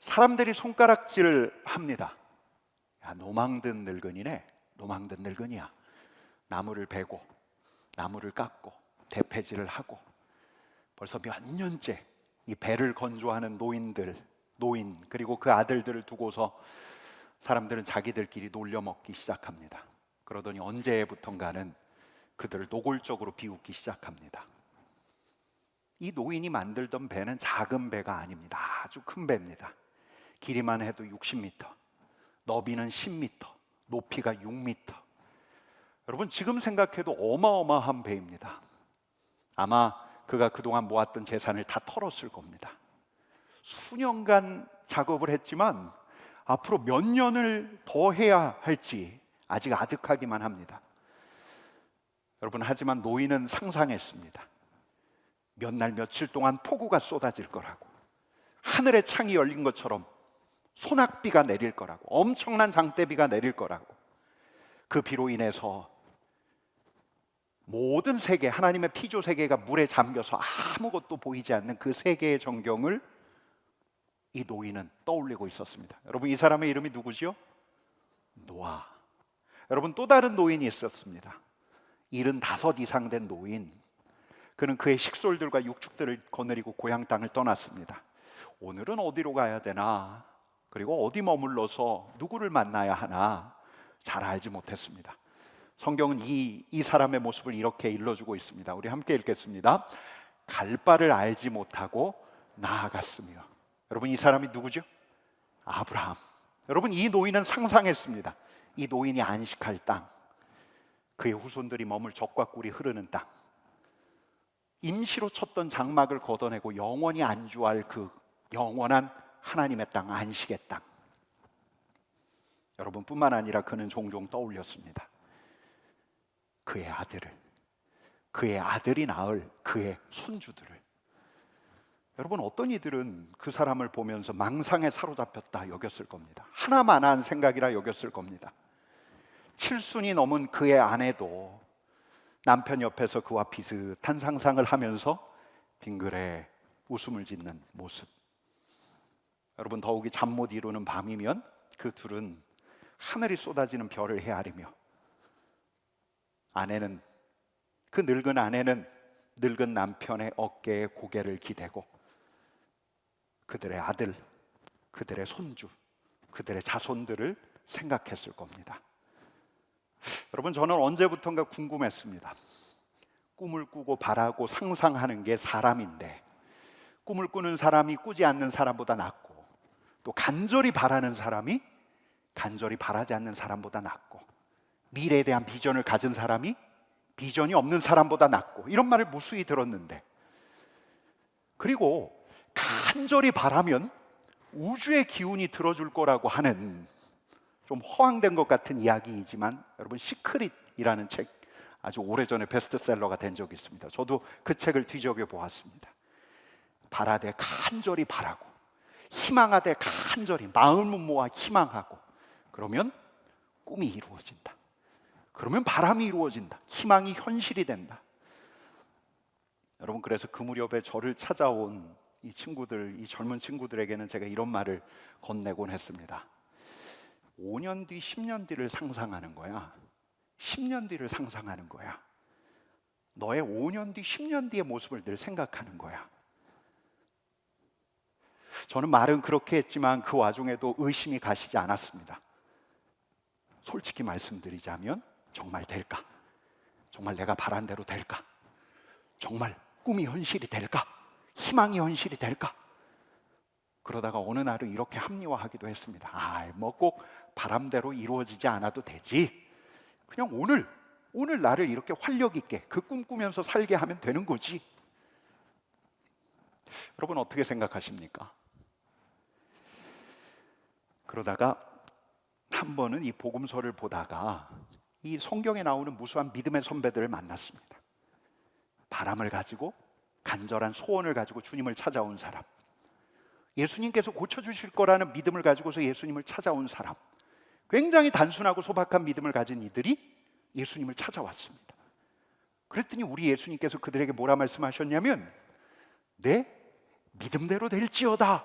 사람들이 손가락질을 합니다. 야, 노망든 늙은이네. 노망든 늙은이야. 나무를 베고 나무를 깎고 대패질을 하고 벌써 몇 년째 이 배를 건조하는 노인 그리고 그 아들들을 두고서 사람들은 자기들끼리 놀려 먹기 시작합니다. 그러더니 언제부턴가는 그들을 노골적으로 비웃기 시작합니다. 이 노인이 만들던 배는 작은 배가 아닙니다. 아주 큰 배입니다. 길이만 해도 60m, 너비는 10m, 높이가 6m. 여러분, 지금 생각해도 어마어마한 배입니다. 아마 그가 그동안 모았던 재산을 다 털었을 겁니다. 수년간 작업을 했지만 앞으로 몇 년을 더 해야 할지 아직 아득하기만 합니다. 여러분, 하지만 노인은 상상했습니다. 몇 날 며칠 동안 폭우가 쏟아질 거라고, 하늘에 창이 열린 것처럼 소낙비가 내릴 거라고, 엄청난 장대비가 내릴 거라고. 그 비로 인해서 모든 세계, 하나님의 피조 세계가 물에 잠겨서 아무것도 보이지 않는 그 세계의 전경을 이 노인은 떠올리고 있었습니다. 여러분, 이 사람의 이름이 누구지요? 노아. 여러분, 또 다른 노인이 있었습니다. 75 이상 된 노인. 그는 그의 식솔들과 육축들을 거느리고 고향 땅을 떠났습니다. 오늘은 어디로 가야 되나, 그리고 어디 머물러서 누구를 만나야 하나 잘 알지 못했습니다. 성경은 이 사람의 모습을 이렇게 일러주고 있습니다. 우리 함께 읽겠습니다. 갈 바를 알지 못하고 나아갔으며. 여러분, 이 사람이 누구죠? 아브라함. 여러분, 이 노인은 상상했습니다. 이 노인이 안식할 땅, 그의 후손들이 머물 젖과 꿀이 흐르는 땅, 임시로 쳤던 장막을 걷어내고 영원히 안주할 그 영원한 하나님의 땅, 안식의 땅. 여러분, 뿐만 아니라 그는 종종 떠올렸습니다. 그의 아들을, 그의 아들이 낳을 그의 손주들을. 여러분, 어떤 이들은 그 사람을 보면서 망상에 사로잡혔다 여겼을 겁니다. 하나만한 생각이라 여겼을 겁니다. 칠순이 넘은 그의 아내도 남편 옆에서 그와 비슷한 상상을 하면서 빙그레 웃음을 짓는 모습. 여러분, 더욱이 잠 못 이루는 밤이면 그 둘은 하늘이 쏟아지는 별을 헤아리며, 아내는, 그 늙은 아내는 늙은 남편의 어깨에 고개를 기대고 그들의 아들, 그들의 손주, 그들의 자손들을 생각했을 겁니다. 여러분, 저는 언제부턴가 궁금했습니다. 꿈을 꾸고 바라고 상상하는 게 사람인데, 꿈을 꾸는 사람이 꾸지 않는 사람보다 낫고, 또 간절히 바라는 사람이 간절히 바라지 않는 사람보다 낫고, 미래에 대한 비전을 가진 사람이 비전이 없는 사람보다 낫고, 이런 말을 무수히 들었는데, 그리고 간절히 바라면 우주의 기운이 들어줄 거라고 하는 좀 허황된 것 같은 이야기이지만, 여러분, 시크릿이라는 책, 아주 오래전에 베스트셀러가 된 적이 있습니다. 저도 그 책을 뒤적여 보았습니다. 바라되 간절히 바라고, 희망하되 간절히 마음을 모아 희망하고, 그러면 꿈이 이루어진다. 그러면 바람이 이루어진다. 희망이 현실이 된다. 여러분, 그래서 그 무렵에 저를 찾아온 이 친구들, 이 젊은 친구들에게는 제가 이런 말을 건네곤 했습니다. 5년 뒤, 10년 뒤를 상상하는 거야. 10년 뒤를 상상하는 거야. 너의 5년 뒤, 10년 뒤의 모습을 늘 생각하는 거야. 저는 말은 그렇게 했지만 그 와중에도 의심이 가시지 않았습니다. 솔직히 말씀드리자면, 정말 될까? 정말 내가 바란 대로 될까? 정말 꿈이 현실이 될까? 희망이 현실이 될까? 그러다가 어느 날은 이렇게 합리화하기도 했습니다. 뭐 꼭 바람대로 이루어지지 않아도 되지. 그냥 오늘 나를 이렇게 활력 있게 그 꿈꾸면서 살게 하면 되는 거지. 여러분, 어떻게 생각하십니까? 그러다가 한 번은 이 복음서를 보다가 이 성경에 나오는 무수한 믿음의 선배들을 만났습니다. 바람을 가지고, 간절한 소원을 가지고 주님을 찾아온 사람, 예수님께서 고쳐주실 거라는 믿음을 가지고서 예수님을 찾아온 사람, 굉장히 단순하고 소박한 믿음을 가진 이들이 예수님을 찾아왔습니다. 그랬더니 우리 예수님께서 그들에게 뭐라 말씀하셨냐면, 내 믿음대로 될지어다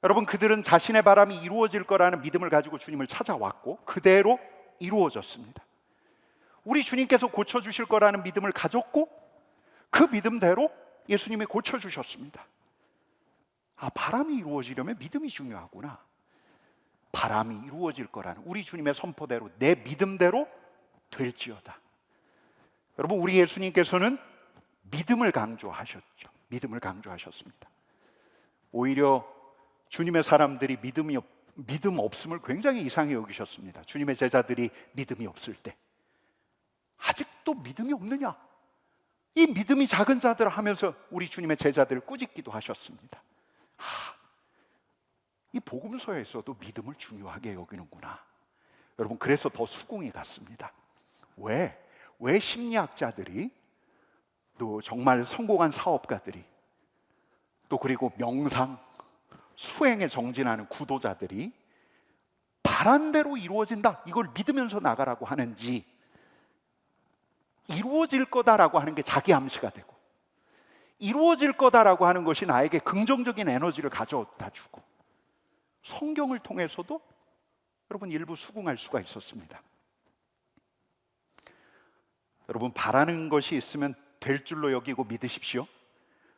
여러분, 그들은 자신의 바람이 이루어질 거라는 믿음을 가지고 주님을 찾아왔고 그대로 이루어졌습니다. 우리 주님께서 고쳐주실 거라는 믿음을 가졌고 그 믿음대로 예수님이 고쳐주셨습니다. 바람이 이루어지려면 믿음이 중요하구나. 바람이 이루어질 거라는 우리 주님의 선포대로 내 믿음대로 될지어다. 여러분, 우리 예수님께서는 믿음을 강조하셨죠. 믿음을 강조하셨습니다. 오히려 주님의 사람들이 믿음 없음을 굉장히 이상히 여기셨습니다. 주님의 제자들이 믿음이 없을 때 아직도 믿음이 없느냐? 이 믿음이 작은 자들 하면서 우리 주님의 제자들을 꾸짖기도 하셨습니다. 이 복음서에서도 믿음을 중요하게 여기는구나. 여러분, 그래서 더 수긍이 갔습니다. 왜 심리학자들이, 또 정말 성공한 사업가들이, 또 그리고 명상, 수행에 정진하는 구도자들이 바란 대로 이루어진다, 이걸 믿으면서 나가라고 하는지, 이루어질 거다라고 하는 게 자기 암시가 되고 이루어질 거다라고 하는 것이 나에게 긍정적인 에너지를 가져다 주고 성경을 통해서도 여러분 일부 수긍할 수가 있었습니다. 여러분, 바라는 것이 있으면 될 줄로 여기고 믿으십시오.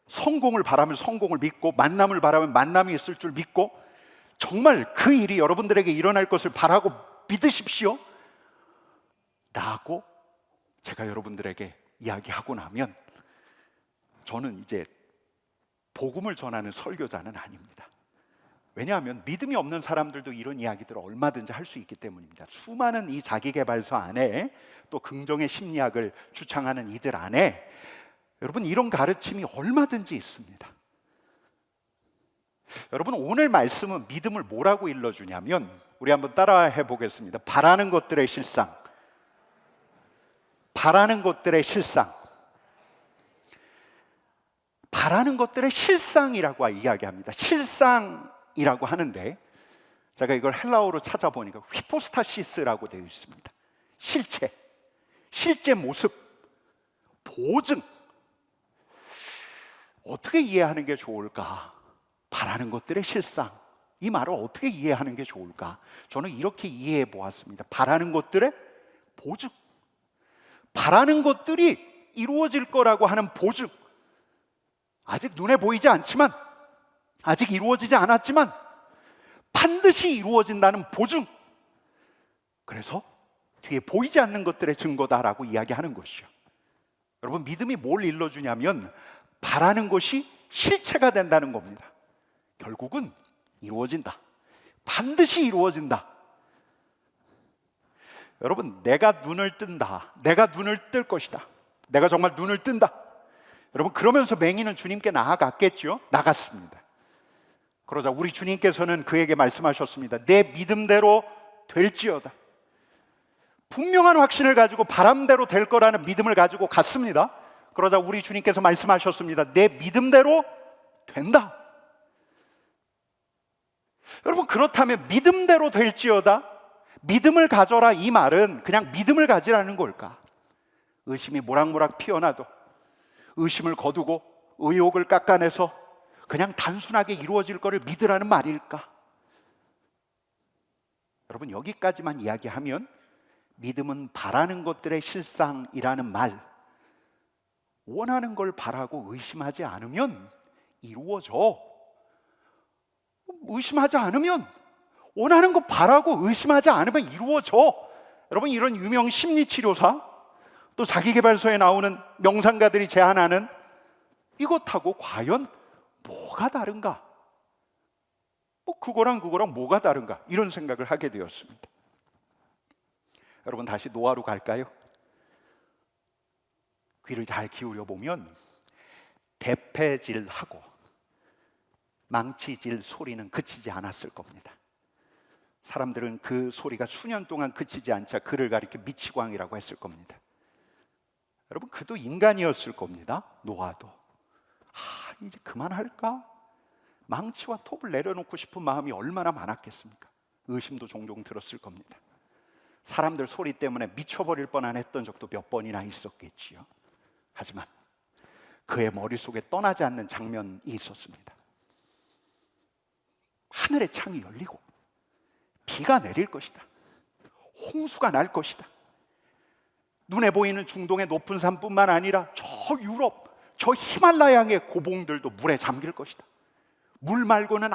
성공을 바라면 성공을 믿고 만남을 바라면 만남이 있을 줄 믿고 정말 그 일이 여러분들에게 일어날 것을 바라고 믿으십시오 라고 제가 여러분들에게 이야기하고 나면 저는 이제 복음을 전하는 설교자는 아닙니다. 왜냐하면 믿음이 없는 사람들도 이런 이야기들을 얼마든지 할 수 있기 때문입니다. 수많은 이 자기계발서 안에 또 긍정의 심리학을 주창하는 이들 안에 여러분 이런 가르침이 얼마든지 있습니다. 여러분, 오늘 말씀은 믿음을 뭐라고 일러주냐면, 우리 한번 따라해 보겠습니다. 바라는 것들의 실상, 바라는 것들의 실상, 바라는 것들의 실상이라고 이야기합니다. 실상이라고 하는데 제가 이걸 헬라어로 찾아보니까 휘포스타시스라고 되어 있습니다. 실체, 실제 모습, 보증. 어떻게 이해하는 게 좋을까? 바라는 것들의 실상, 이 말을 어떻게 이해하는 게 좋을까? 저는 이렇게 이해해 보았습니다. 바라는 것들의 보증, 바라는 것들이 이루어질 거라고 하는 보증. 아직 눈에 보이지 않지만, 아직 이루어지지 않았지만 반드시 이루어진다는 보증. 그래서 뒤에 보이지 않는 것들의 증거다라고 이야기하는 것이죠. 여러분, 믿음이 뭘 일러주냐면 바라는 것이 실체가 된다는 겁니다. 결국은 이루어진다, 반드시 이루어진다. 여러분, 내가 눈을 뜬다, 내가 눈을 뜰 것이다, 내가 정말 눈을 뜬다. 여러분, 그러면서 맹인은 주님께 나아갔겠죠? 나갔습니다. 그러자 우리 주님께서는 그에게 말씀하셨습니다. 내 믿음대로 될지어다. 분명한 확신을 가지고 바람대로 될 거라는 믿음을 가지고 갔습니다. 그러자 우리 주님께서 말씀하셨습니다. 내 믿음대로 된다. 여러분, 그렇다면 믿음대로 될지어다, 믿음을 가져라, 이 말은 그냥 믿음을 가지라는 걸까? 의심이 모락모락 피어나도 의심을 거두고 의욕을 깎아내서 그냥 단순하게 이루어질 것을 믿으라는 말일까? 여러분, 여기까지만 이야기하면 믿음은 바라는 것들의 실상이라는 말, 원하는 걸 바라고 의심하지 않으면 이루어져. 의심하지 않으면, 원하는 거 바라고 의심하지 않으면 이루어져. 여러분, 이런 유명 심리치료사, 또 자기계발서에 나오는 명상가들이 제안하는 이것하고 과연 뭐가 다른가? 그거랑 뭐가 다른가? 이런 생각을 하게 되었습니다. 여러분, 다시 노아로 갈까요? 귀를 잘 기울여 보면 대패질하고 망치질 소리는 그치지 않았을 겁니다. 사람들은 그 소리가 수년 동안 그치지 않자 그를 가리켜 미치광이라고 했을 겁니다. 여러분, 그도 인간이었을 겁니다. 노아도. 이제 그만할까? 망치와 톱을 내려놓고 싶은 마음이 얼마나 많았겠습니까? 의심도 종종 들었을 겁니다. 사람들 소리 때문에 미쳐버릴 뻔했던 적도 몇 번이나 있었겠지요. 하지만 그의 머릿속에 떠나지 않는 장면이 있었습니다. 하늘의 창이 열리고 비가 내릴 것이다. 홍수가 날 것이다. 눈에 보이는 중동의 높은 산뿐만 아니라 저 유럽, 저 히말라야의 고봉들도 물에 잠길 것이다. 물 말고는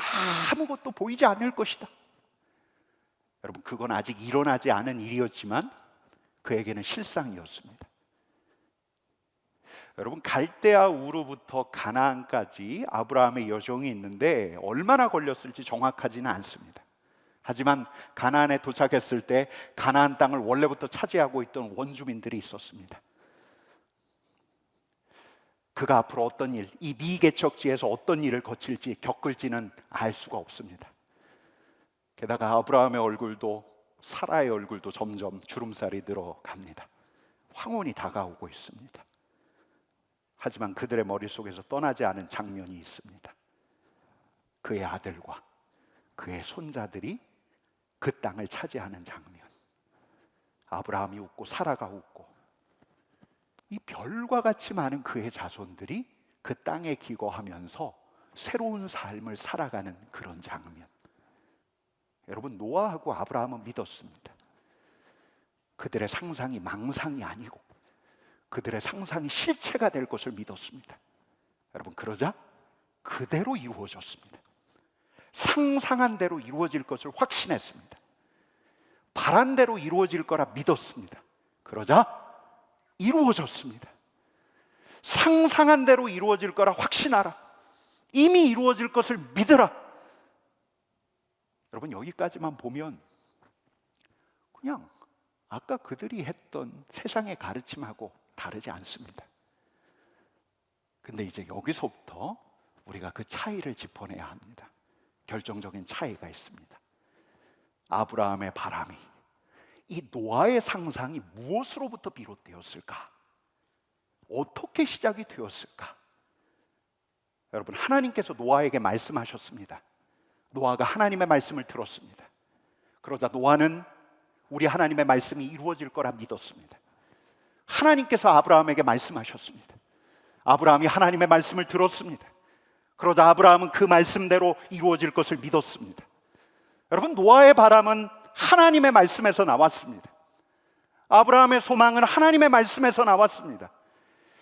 아무것도 보이지 않을 것이다. 여러분, 그건 아직 일어나지 않은 일이었지만 그에게는 실상이었습니다. 여러분, 갈대아 우르부터 가나안까지 아브라함의 여정이 있는데 얼마나 걸렸을지 정확하지는 않습니다. 하지만 가나안에 도착했을 때 가나안 땅을 원래부터 차지하고 있던 원주민들이 있었습니다. 그가 앞으로 어떤 일, 이 미개척지에서 어떤 일을 거칠지 겪을지는 알 수가 없습니다. 게다가 아브라함의 얼굴도 사라의 얼굴도 점점 주름살이 늘어갑니다. 황혼이 다가오고 있습니다. 하지만 그들의 머릿속에서 떠나지 않은 장면이 있습니다. 그의 아들과 그의 손자들이 그 땅을 차지하는 장면. 아브라함이 웃고 사라가 웃고 이 별과 같이 많은 그의 자손들이 그 땅에 기거하면서 새로운 삶을 살아가는 그런 장면. 여러분, 노아하고 아브라함은 믿었습니다. 그들의 상상이 망상이 아니고 그들의 상상이 실체가 될 것을 믿었습니다. 여러분, 그러자 그대로 이루어졌습니다. 상상한 대로 이루어질 것을 확신했습니다. 바란 대로 이루어질 거라 믿었습니다. 그러자 이루어졌습니다. 상상한 대로 이루어질 거라 확신하라. 이미 이루어질 것을 믿으라. 여러분, 여기까지만 보면 그냥 아까 그들이 했던 세상의 가르침하고 다르지 않습니다. 근데 이제 여기서부터 우리가 그 차이를 짚어내야 합니다. 결정적인 차이가 있습니다. 아브라함의 바람이, 이 노아의 상상이 무엇으로부터 비롯되었을까? 어떻게 시작이 되었을까? 여러분, 하나님께서 노아에게 말씀하셨습니다. 노아가 하나님의 말씀을 들었습니다. 그러자 노아는 우리 하나님의 말씀이 이루어질 거라 믿었습니다. 하나님께서 아브라함에게 말씀하셨습니다. 아브라함이 하나님의 말씀을 들었습니다. 그러자 아브라함은 그 말씀대로 이루어질 것을 믿었습니다. 여러분, 노아의 바람은 하나님의 말씀에서 나왔습니다. 아브라함의 소망은 하나님의 말씀에서 나왔습니다.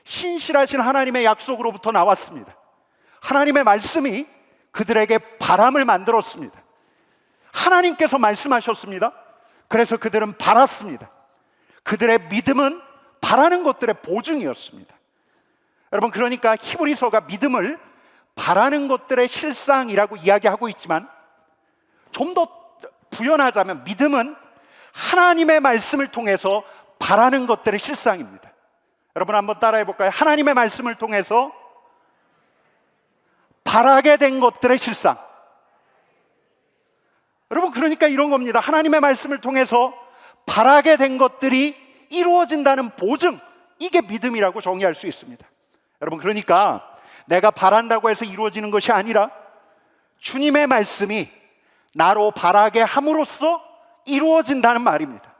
신실하신 하나님의 약속으로부터 나왔습니다. 하나님의 말씀이 그들에게 바람을 만들었습니다. 하나님께서 말씀하셨습니다. 그래서 그들은 바랐습니다. 그들의 믿음은 바라는 것들의 보증이었습니다. 여러분, 그러니까 히브리서가 믿음을 바라는 것들의 실상이라고 이야기하고 있지만 좀 더 부연하자면 믿음은 하나님의 말씀을 통해서 바라는 것들의 실상입니다. 여러분, 한번 따라해 볼까요? 하나님의 말씀을 통해서 바라게 된 것들의 실상. 여러분, 그러니까 이런 겁니다. 하나님의 말씀을 통해서 바라게 된 것들이 이루어진다는 보증, 이게 믿음이라고 정의할 수 있습니다. 여러분, 그러니까 내가 바란다고 해서 이루어지는 것이 아니라 주님의 말씀이 나로 바라게 함으로써 이루어진다는 말입니다.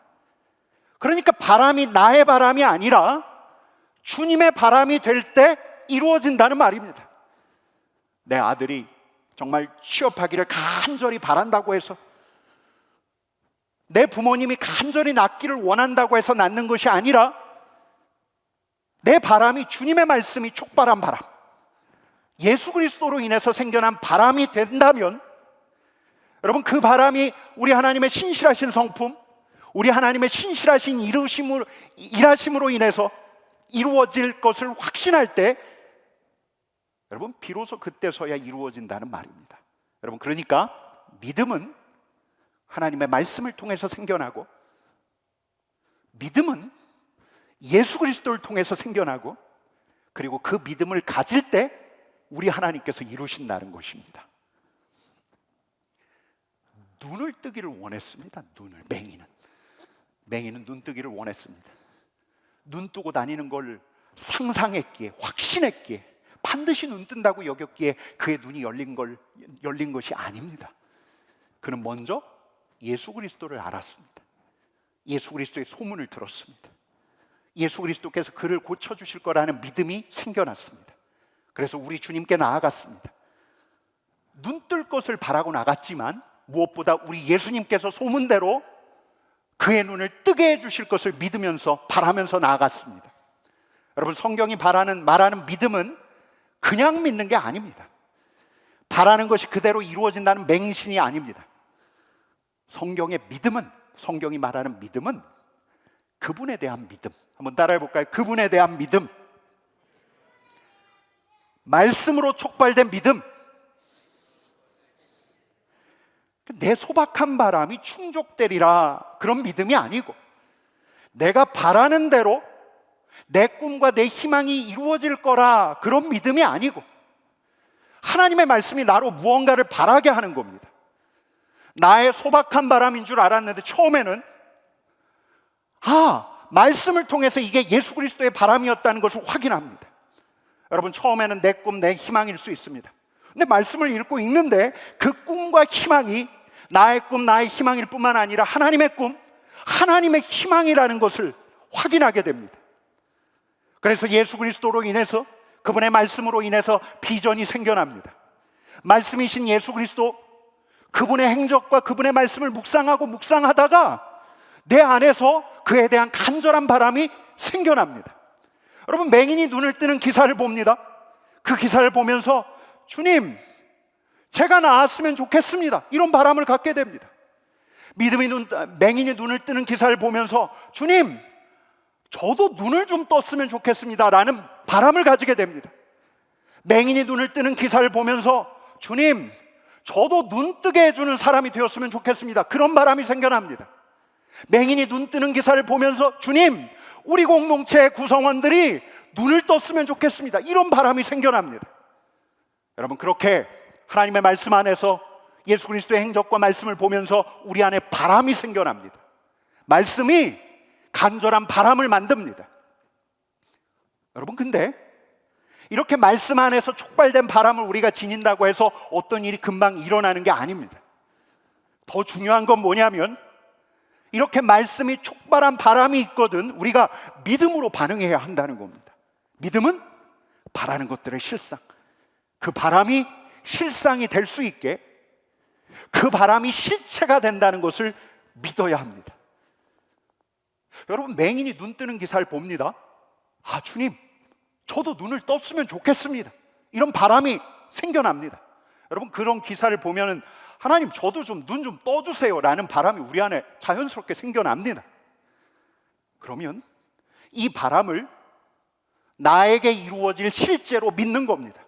그러니까 바람이 나의 바람이 아니라 주님의 바람이 될 때 이루어진다는 말입니다. 내 아들이 정말 취업하기를 간절히 바란다고 해서, 내 부모님이 간절히 낳기를 원한다고 해서 낳는 것이 아니라 내 바람이 주님의 말씀이 촉발한 바람, 예수 그리스도로 인해서 생겨난 바람이 된다면, 여러분, 그 바람이 우리 하나님의 신실하신 성품, 우리 하나님의 신실하신 일하심으로 인해서 이루어질 것을 확신할 때, 여러분, 비로소 그때서야 이루어진다는 말입니다. 여러분, 그러니까 믿음은 하나님의 말씀을 통해서 생겨나고, 믿음은 예수 그리스도를 통해서 생겨나고, 그리고 그 믿음을 가질 때 우리 하나님께서 이루신다는 것입니다. 눈을 뜨기를 원했습니다. 맹인은 눈 뜨기를 원했습니다. 눈 뜨고 다니는 걸 상상했기에, 확신했기에, 반드시 눈 뜬다고 여겼기에 그의 눈이 열린 것이 아닙니다. 그는 먼저 예수 그리스도를 알았습니다. 예수 그리스도의 소문을 들었습니다. 예수 그리스도께서 그를 고쳐주실 거라는 믿음이 생겨났습니다. 그래서 우리 주님께 나아갔습니다. 눈 뜰 것을 바라고 나갔지만 무엇보다 우리 예수님께서 소문대로 그의 눈을 뜨게 해주실 것을 믿으면서 바라면서 나아갔습니다. 여러분, 성경이 말하는 믿음은 그냥 믿는 게 아닙니다. 바라는 것이 그대로 이루어진다는 맹신이 아닙니다. 성경의 믿음은, 성경이 말하는 믿음은 그분에 대한 믿음. 한번 따라해 볼까요? 그분에 대한 믿음, 말씀으로 촉발된 믿음. 내 소박한 바람이 충족되리라 그런 믿음이 아니고, 내가 바라는 대로 내 꿈과 내 희망이 이루어질 거라 그런 믿음이 아니고, 하나님의 말씀이 나로 무언가를 바라게 하는 겁니다. 나의 소박한 바람인 줄 알았는데 처음에는 말씀을 통해서 이게 예수 그리스도의 바람이었다는 것을 확인합니다. 여러분, 처음에는 내 꿈, 내 희망일 수 있습니다. 근데 말씀을 읽고 읽는데 그 꿈과 희망이 나의 꿈, 나의 희망일 뿐만 아니라 하나님의 꿈, 하나님의 희망이라는 것을 확인하게 됩니다. 그래서 예수 그리스도로 인해서, 그분의 말씀으로 인해서 비전이 생겨납니다. 말씀이신 예수 그리스도, 그분의 행적과 그분의 말씀을 묵상하다가 내 안에서 그에 대한 간절한 바람이 생겨납니다. 여러분, 맹인이 눈을 뜨는 기사를 봅니다. 그 기사를 보면서 주님, 제가 나았으면 좋겠습니다, 이런 바람을 갖게 됩니다. 맹인이 눈을 뜨는 기사를 보면서 주님, 저도 눈을 좀 떴으면 좋겠습니다 라는 바람을 가지게 됩니다. 맹인이 눈을 뜨는 기사를 보면서 주님, 저도 눈 뜨게 해주는 사람이 되었으면 좋겠습니다, 그런 바람이 생겨납니다. 맹인이 눈 뜨는 기사를 보면서 주님, 우리 공동체의 구성원들이 눈을 떴으면 좋겠습니다, 이런 바람이 생겨납니다. 여러분, 그렇게 하나님의 말씀 안에서 예수 그리스도의 행적과 말씀을 보면서 우리 안에 바람이 생겨납니다. 말씀이 간절한 바람을 만듭니다. 여러분, 근데 이렇게 말씀 안에서 촉발된 바람을 우리가 지닌다고 해서 어떤 일이 금방 일어나는 게 아닙니다. 더 중요한 건 뭐냐면, 이렇게 말씀이 촉발한 바람이 있거든 우리가 믿음으로 반응해야 한다는 겁니다. 믿음은 바라는 것들의 실상, 그 바람이 실상이 될 수 있게 그 바람이 실체가 된다는 것을 믿어야 합니다. 여러분, 맹인이 눈 뜨는 기사를 봅니다. 주님, 저도 눈을 떴으면 좋겠습니다, 이런 바람이 생겨납니다. 여러분, 그런 기사를 보면은 하나님, 저도 좀 눈 좀 떠주세요 라는 바람이 우리 안에 자연스럽게 생겨납니다. 그러면 이 바람을 나에게 이루어질 실제로 믿는 겁니다.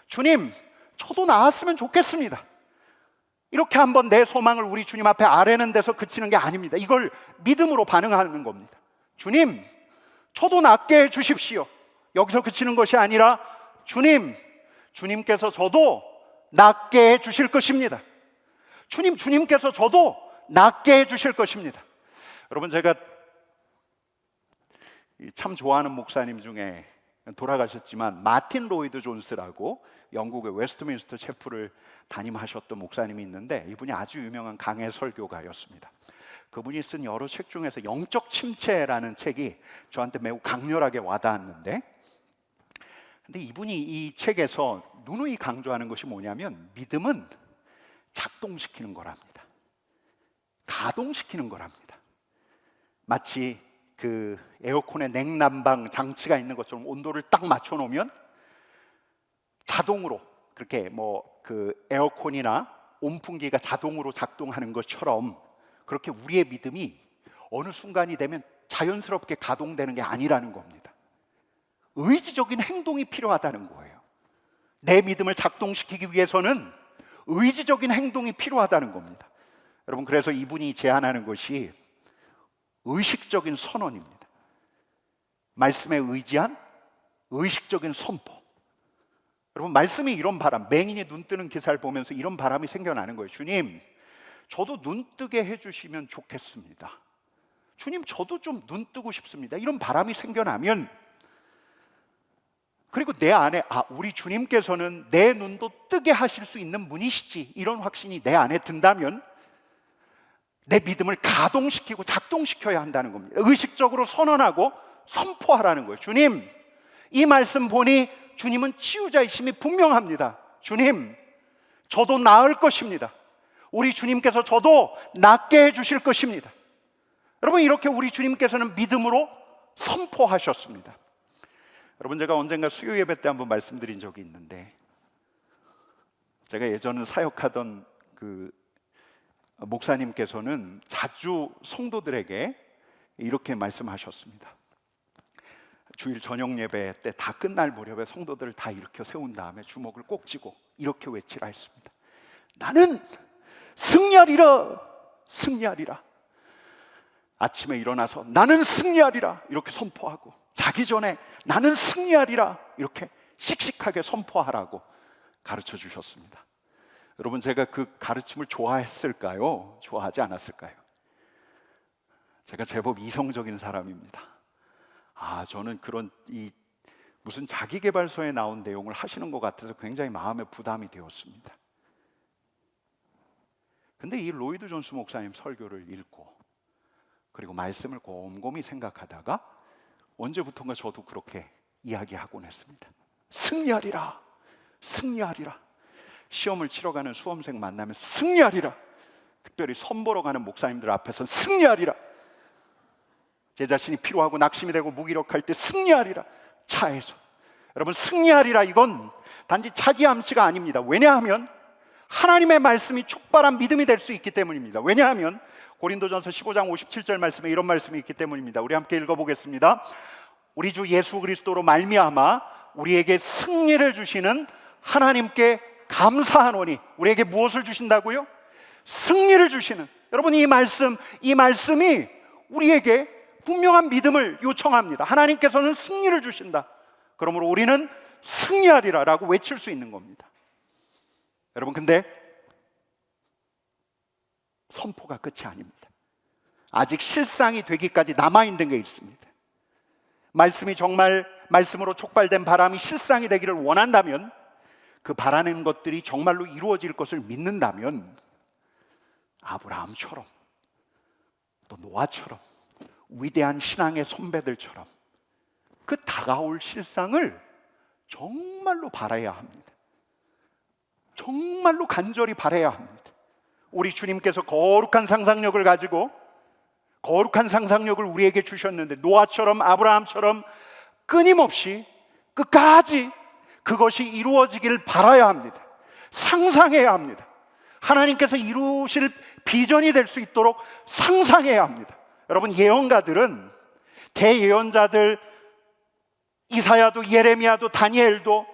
주님, 저도 나았으면 좋겠습니다, 이렇게 한번 내 소망을 우리 주님 앞에 아뢰는 데서 그치는 게 아닙니다. 이걸 믿음으로 반응하는 겁니다. 주님, 저도 낫게 해주십시오, 여기서 그치는 것이 아니라 주님께서 저도 낫게 해주실 것입니다. 주님께서 저도 낫게 해주실 것입니다. 여러분, 제가 참 좋아하는 목사님 중에 돌아가셨지만 마틴 로이드 존스라고 영국의 웨스트민스터 체플을 담임하셨던 목사님이 있는데, 이분이 아주 유명한 강해 설교가였습니다. 그분이 쓴 여러 책 중에서 영적 침체라는 책이 저한테 매우 강렬하게 와닿았는데, 근데 이분이 이 책에서 누누이 강조하는 것이 뭐냐면, 믿음은 작동시키는 거랍니다. 가동시키는 거랍니다. 마치 그 에어컨에 냉난방 장치가 있는 것처럼 온도를 딱 맞춰 놓으면 자동으로, 그렇게 그 에어컨이나 온풍기가 자동으로 작동하는 것처럼, 그렇게 우리의 믿음이 어느 순간이 되면 자연스럽게 가동되는 게 아니라는 겁니다. 의지적인 행동이 필요하다는 거예요. 내 믿음을 작동시키기 위해서는 의지적인 행동이 필요하다는 겁니다. 여러분, 그래서 이분이 제안하는 것이 의식적인 선언입니다. 말씀에 의지한 의식적인 선포. 여러분, 말씀이 이런 바람, 맹인이 눈 뜨는 기사를 보면서 이런 바람이 생겨나는 거예요. 주님, 저도 눈 뜨게 해주시면 좋겠습니다. 주님, 저도 좀 눈 뜨고 싶습니다, 이런 바람이 생겨나면, 그리고 내 안에 우리 주님께서는 내 눈도 뜨게 하실 수 있는 분이시지, 이런 확신이 내 안에 든다면 내 믿음을 가동시키고 작동시켜야 한다는 겁니다. 의식적으로 선언하고 선포하라는 거예요. 주님, 이 말씀 보니 주님은 치유자이심이 분명합니다. 주님, 저도 나을 것입니다. 우리 주님께서 저도 낫게 해주실 것입니다. 여러분, 이렇게 우리 주님께서는 믿음으로 선포하셨습니다. 여러분, 제가 언젠가 수요 예배 때 한번 말씀드린 적이 있는데, 제가 예전에 사역하던 그 목사님께서는 자주 성도들에게 이렇게 말씀하셨습니다. 주일 저녁 예배 때 다 끝날 무렵에 성도들을 다 일으켜 세운 다음에 주먹을 꼭 쥐고 이렇게 외치라 했습니다. 나는 승리하리라, 승리하리라. 아침에 일어나서 나는 승리하리라 이렇게 선포하고, 자기 전에 나는 승리하리라 이렇게 씩씩하게 선포하라고 가르쳐 주셨습니다. 여러분, 제가 그 가르침을 좋아했을까요? 좋아하지 않았을까요? 제가 제법 이성적인 사람입니다. 저는 그런 무슨 자기계발서에 나온 내용을 하시는 것 같아서 굉장히 마음에 부담이 되었습니다. 근데 이 로이드 존스 목사님 설교를 읽고, 그리고 말씀을 곰곰이 생각하다가 언제부턴가 저도 그렇게 이야기하곤 했습니다. 승리하리라, 승리하리라. 시험을 치러 가는 수험생 만나면 승리하리라. 특별히 선보러 가는 목사님들 앞에서 승리하리라. 제 자신이 피로하고 낙심이 되고 무기력할 때 승리하리라. 차에서. 여러분, 승리하리라 이건 단지 자기 암시가 아닙니다. 왜냐하면 하나님의 말씀이 촉발한 믿음이 될 수 있기 때문입니다. 왜냐하면 고린도전서 15장 57절 말씀에 이런 말씀이 있기 때문입니다. 우리 함께 읽어보겠습니다. 우리 주 예수 그리스도로 말미암아 우리에게 승리를 주시는 하나님께 감사하노니. 우리에게 무엇을 주신다고요? 승리를 주시는. 여러분, 이 말씀이 우리에게 분명한 믿음을 요청합니다. 하나님께서는 승리를 주신다. 그러므로 우리는 승리하리라 라고 외칠 수 있는 겁니다. 여러분, 근데 선포가 끝이 아닙니다. 아직 실상이 되기까지 남아있는 게 있습니다. 말씀이 정말 말씀으로 촉발된 바람이 실상이 되기를 원한다면, 그 바라는 것들이 정말로 이루어질 것을 믿는다면, 아브라함처럼 또 노아처럼 위대한 신앙의 선배들처럼 그 다가올 실상을 정말로 바라야 합니다. 정말로 간절히 바라야 합니다. 우리 주님께서 거룩한 상상력을 가지고 거룩한 상상력을 우리에게 주셨는데, 노아처럼 아브라함처럼 끊임없이 끝까지 그것이 이루어지길 바라야 합니다. 상상해야 합니다. 하나님께서 이루실 비전이 될 수 있도록 상상해야 합니다. 여러분, 예언가들은, 대예언자들, 이사야도 예레미야도 다니엘도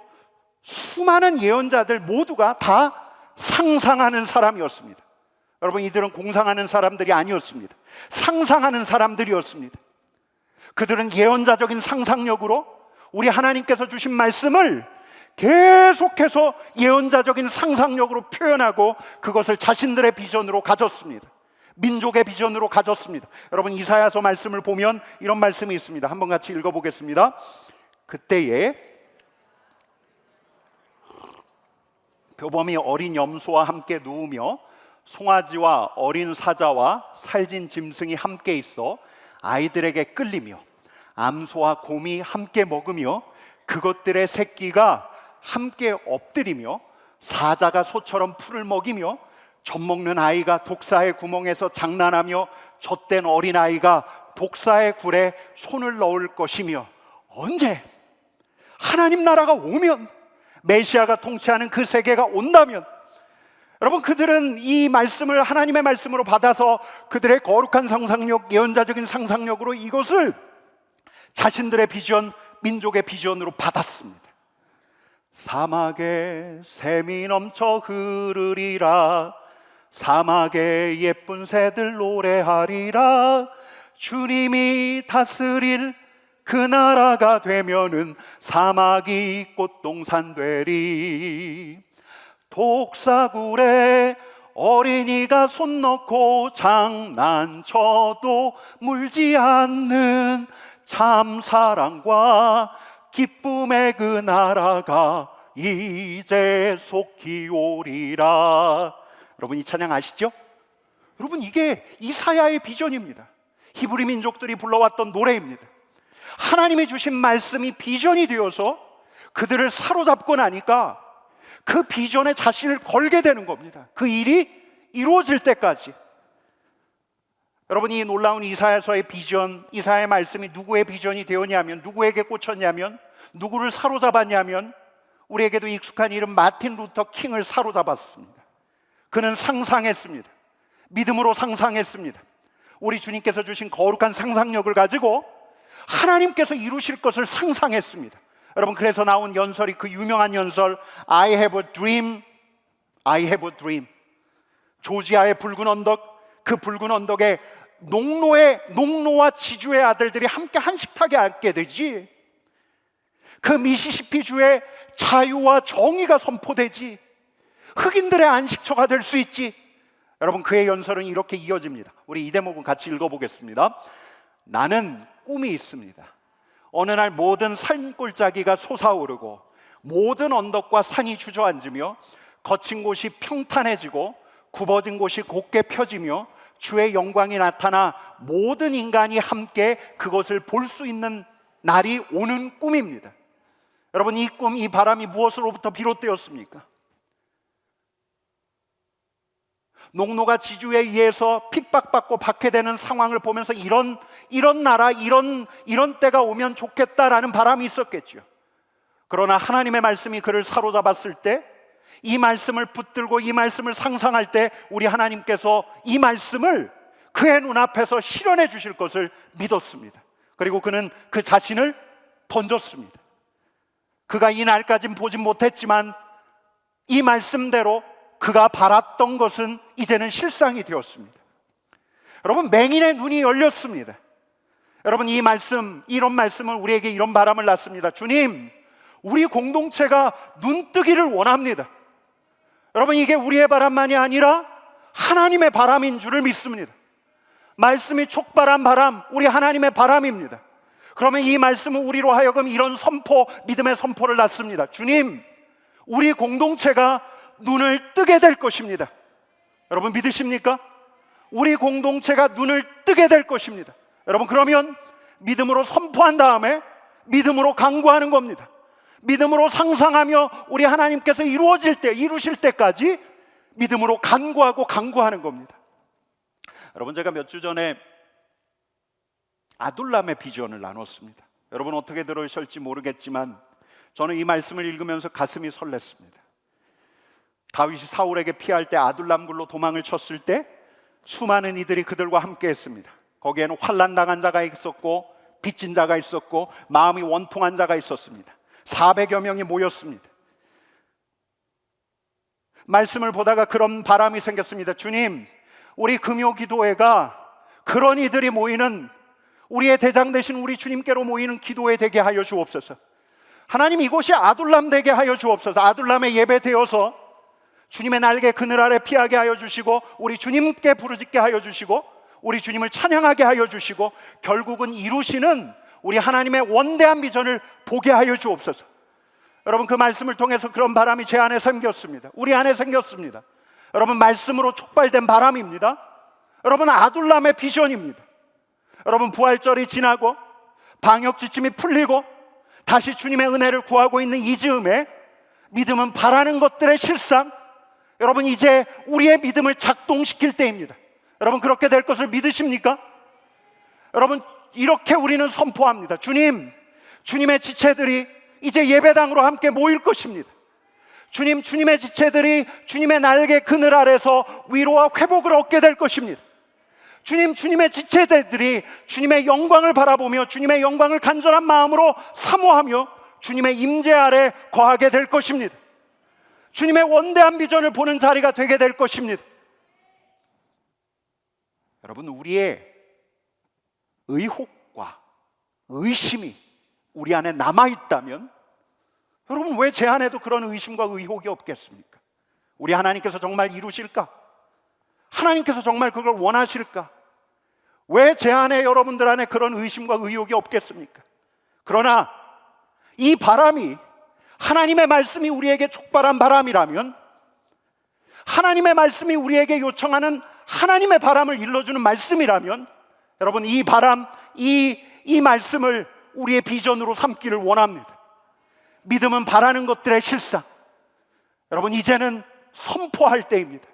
수많은 예언자들 모두가 다 상상하는 사람이었습니다. 여러분, 이들은 공상하는 사람들이 아니었습니다. 상상하는 사람들이었습니다. 그들은 예언자적인 상상력으로 우리 하나님께서 주신 말씀을 계속해서 예언자적인 상상력으로 표현하고 그것을 자신들의 비전으로 가졌습니다. 민족의 비전으로 가졌습니다. 여러분, 이사야서 말씀을 보면 이런 말씀이 있습니다. 한번 같이 읽어보겠습니다. 그때에 표범이 어린 염소와 함께 누우며 송아지와 어린 사자와 살진 짐승이 함께 있어 아이들에게 끌리며 암소와 곰이 함께 먹으며 그것들의 새끼가 함께 엎드리며 사자가 소처럼 풀을 먹이며 젖먹는 아이가 독사의 구멍에서 장난하며 젖된 어린아이가 독사의 굴에 손을 넣을 것이며, 언제 하나님 나라가 오면, 메시아가 통치하는 그 세계가 온다면, 여러분, 그들은 이 말씀을 하나님의 말씀으로 받아서 그들의 거룩한 상상력, 예언자적인 상상력으로 이것을 자신들의 비전, 민족의 비전으로 받았습니다. 사막에 샘이 넘쳐 흐르리라. 사막에 예쁜 새들 노래하리라. 주님이 다스릴 그 나라가 되면은 사막이 꽃동산 되리. 독사굴에 어린이가 손 넣고 장난쳐도 물지 않는 참 사랑과 기쁨의 그 나라가 이제 속히 오리라. 여러분, 이 찬양 아시죠? 여러분, 이게 이사야의 비전입니다. 히브리 민족들이 불러왔던 노래입니다. 하나님이 주신 말씀이 비전이 되어서 그들을 사로잡고 나니까 그 비전에 자신을 걸게 되는 겁니다. 그 일이 이루어질 때까지. 여러분, 이 놀라운 이사야서의 비전, 이사야의 말씀이 누구의 비전이 되었냐면, 누구에게 꽂혔냐면, 누구를 사로잡았냐면, 우리에게도 익숙한 이름 마틴 루터 킹을 사로잡았습니다. 그는 상상했습니다. 믿음으로 상상했습니다. 우리 주님께서 주신 거룩한 상상력을 가지고 하나님께서 이루실 것을 상상했습니다. 여러분, 그래서 나온 연설이 그 유명한 연설 I have a dream, I have a dream. 조지아의 붉은 언덕, 그 붉은 언덕에 농노와 지주의 아들들이 함께 한식탁에 앉게 되지. 그 미시시피주의 자유와 정의가 선포되지. 흑인들의 안식처가 될 수 있지. 여러분, 그의 연설은 이렇게 이어집니다. 우리 이 대목은 같이 읽어보겠습니다. 나는 꿈이 있습니다. 어느 날 모든 산골짜기가 솟아오르고 모든 언덕과 산이 주저앉으며 거친 곳이 평탄해지고 굽어진 곳이 곧게 펴지며 주의 영광이 나타나 모든 인간이 함께 그것을 볼 수 있는 날이 오는 꿈입니다. 여러분, 이 꿈, 이 바람이 무엇으로부터 비롯되었습니까? 농노가 지주에 의해서 핍박받고 박해되는 상황을 보면서 이런 나라, 이런 때가 오면 좋겠다라는 바람이 있었겠죠. 그러나 하나님의 말씀이 그를 사로잡았을 때, 이 말씀을 붙들고 이 말씀을 상상할 때 우리 하나님께서 이 말씀을 그의 눈앞에서 실현해 주실 것을 믿었습니다. 그리고 그는 그 자신을 던졌습니다. 그가 이 날까진 보진 못했지만 이 말씀대로 그가 바랐던 것은 이제는 실상이 되었습니다. 여러분, 맹인의 눈이 열렸습니다. 여러분, 이 말씀, 이런 말씀은 우리에게 이런 바람을 낳습니다. 주님, 우리 공동체가 눈뜨기를 원합니다. 여러분, 이게 우리의 바람만이 아니라 하나님의 바람인 줄을 믿습니다. 말씀이 촉발한 바람, 우리 하나님의 바람입니다. 그러면 이 말씀은 우리로 하여금 이런 선포, 믿음의 선포를 낳습니다. 주님, 우리 공동체가 눈을 뜨게 될 것입니다. 여러분, 믿으십니까? 우리 공동체가 눈을 뜨게 될 것입니다. 여러분, 그러면 믿음으로 선포한 다음에 믿음으로 간구하는 겁니다. 믿음으로 상상하며 우리 하나님께서 이루실 때까지 믿음으로 간구하는 겁니다. 여러분, 제가 몇 주 전에 아둘람의 비전을 나눴습니다. 여러분, 어떻게 들으실지 모르겠지만 저는 이 말씀을 읽으면서 가슴이 설렜습니다. 다윗이 사울에게 피할 때 아둘람 굴로 도망을 쳤을 때 수많은 이들이 그들과 함께 했습니다. 거기에는 환난 당한 자가 있었고 빚진 자가 있었고 마음이 원통한 자가 있었습니다. 400여 명이 모였습니다. 말씀을 보다가 그런 바람이 생겼습니다. 주님, 우리 금요기도회가 그런 이들이 모이는, 우리의 대장 되신 우리 주님께로 모이는 기도회 되게 하여 주옵소서. 하나님, 이곳이 아둘람 되게 하여 주옵소서. 아둘람의 예배 되어서 주님의 날개 그늘 아래 피하게 하여 주시고 우리 주님께 부르짖게 하여 주시고 우리 주님을 찬양하게 하여 주시고 결국은 이루시는 우리 하나님의 원대한 비전을 보게 하여 주옵소서. 여러분, 그 말씀을 통해서 그런 바람이 제 안에 생겼습니다. 우리 안에 생겼습니다. 여러분, 말씀으로 촉발된 바람입니다. 여러분, 아둘람의 비전입니다. 여러분, 부활절이 지나고 방역 지침이 풀리고 다시 주님의 은혜를 구하고 있는 이 즈음에 믿음은 바라는 것들의 실상, 여러분, 이제 우리의 믿음을 작동시킬 때입니다. 여러분, 그렇게 될 것을 믿으십니까? 여러분, 이렇게 우리는 선포합니다. 주님, 주님의 지체들이 이제 예배당으로 함께 모일 것입니다. 주님, 주님의 지체들이 주님의 날개 그늘 아래서 위로와 회복을 얻게 될 것입니다. 주님, 주님의 지체들이 주님의 영광을 바라보며 주님의 영광을 간절한 마음으로 사모하며 주님의 임재 아래 거하게 될 것입니다. 주님의 원대한 비전을 보는 자리가 되게 될 것입니다. 여러분, 우리의 의혹과 의심이 우리 안에 남아있다면, 여러분, 왜 제 안에도 그런 의심과 의혹이 없겠습니까? 우리 하나님께서 정말 이루실까? 하나님께서 정말 그걸 원하실까? 왜 제 안에, 여러분들 안에 그런 의심과 의혹이 없겠습니까? 그러나 이 바람이 하나님의 말씀이 우리에게 촉발한 바람이라면, 하나님의 말씀이 우리에게 요청하는 하나님의 바람을 일러주는 말씀이라면, 여러분, 이 바람, 이 말씀을 우리의 비전으로 삼기를 원합니다. 믿음은 바라는 것들의 실상. 여러분, 이제는 선포할 때입니다.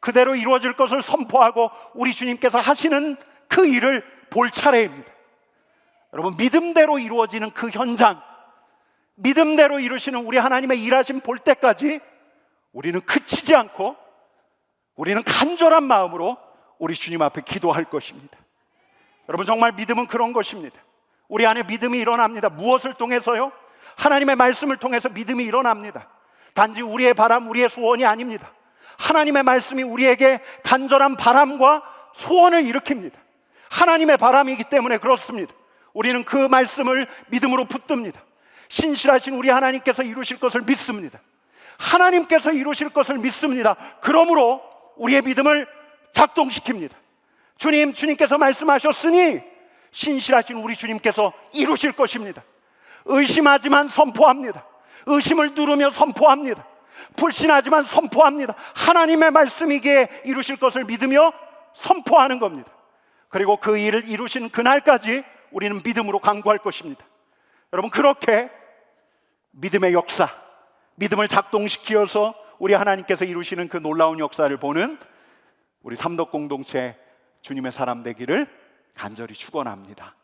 그대로 이루어질 것을 선포하고 우리 주님께서 하시는 그 일을 볼 차례입니다. 여러분, 믿음대로 이루어지는 그 현장, 믿음대로 이루시는 우리 하나님의 일하심 볼 때까지 우리는 그치지 않고 우리는 간절한 마음으로 우리 주님 앞에 기도할 것입니다. 여러분, 정말 믿음은 그런 것입니다. 우리 안에 믿음이 일어납니다. 무엇을 통해서요? 하나님의 말씀을 통해서 믿음이 일어납니다. 단지 우리의 바람, 우리의 소원이 아닙니다. 하나님의 말씀이 우리에게 간절한 바람과 소원을 일으킵니다. 하나님의 바람이기 때문에 그렇습니다. 우리는 그 말씀을 믿음으로 붙듭니다. 신실하신 우리 하나님께서 이루실 것을 믿습니다. 하나님께서 이루실 것을 믿습니다. 그러므로 우리의 믿음을 작동시킵니다. 주님께서 말씀하셨으니 신실하신 우리 주님께서 이루실 것입니다. 의심하지만 선포합니다. 의심을 누르며 선포합니다. 불신하지만 선포합니다. 하나님의 말씀이기에 이루실 것을 믿으며 선포하는 겁니다. 그리고 그 일을 이루신 그날까지 우리는 믿음으로 간구할 것입니다. 여러분, 그렇게 믿음의 역사, 믿음을 작동시켜서 우리 하나님께서 이루시는 그 놀라운 역사를 보는 우리 삼덕 공동체 주님의 사람 되기를 간절히 축원합니다.